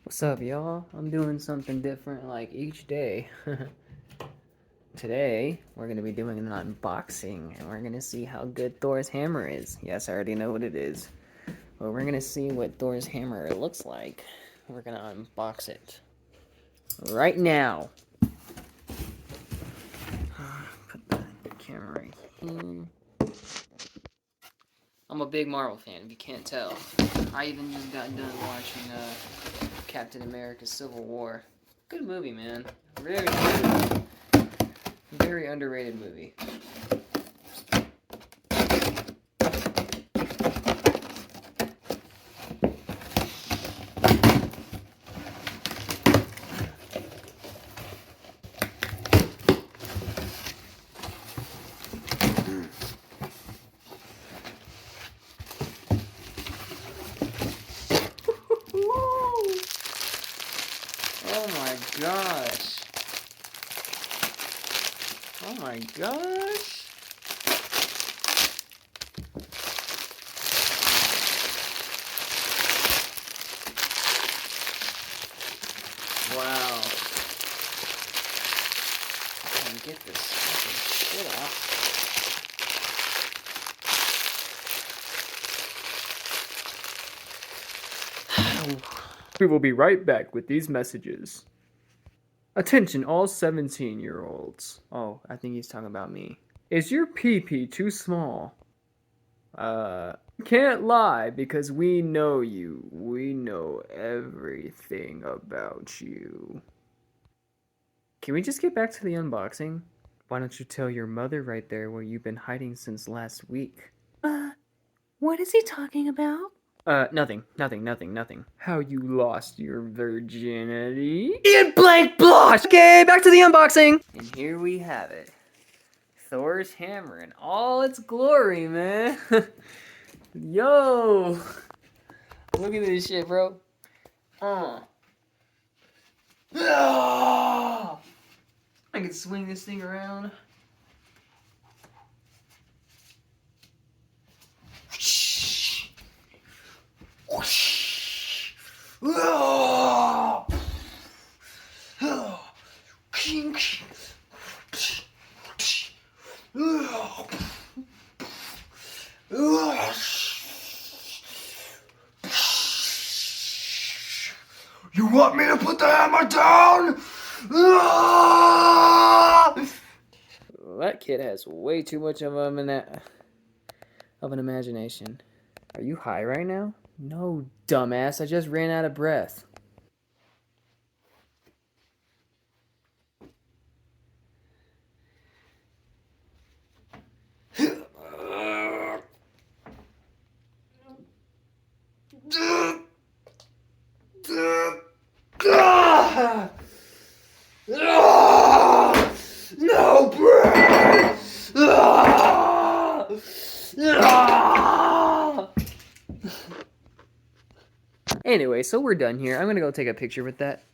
What's up, y'all? I'm doing something different like each day. Today, we're going to be doing an unboxing, and we're going to see how good Thor's hammer is. Yes, I already know what it is. But we're going to see what Thor's hammer looks like. We're going to unbox it right now. Put the camera right here. I'm a big Marvel fan, if you can't tell. I even just got done watching Captain America Civil War. Good movie, man. Very good. Very underrated movie. Oh my gosh. Oh my gosh. Wow. I can get this fucking shit off. We will be right back with these messages. Attention all 17-year-olds. Oh, I think he's talking about me. Is your pee-pee too small? Can't lie because we know you. We know everything about you. Can we just get back to the unboxing? Why don't you tell your mother right there where you've been hiding since last week? What is he talking about? Nothing. How you lost your virginity? Ian blank blush! Okay, back to the unboxing! And here we have it. Thor's hammer in all its glory, man. Yo! Look at this shit, bro. I can swing this thing around. You want me to put the hammer down? That kid has way too much of an imagination. Are you high right now? No, dumbass. I just ran out of breath. No breath! Anyway, so we're done here. I'm gonna go take a picture with that.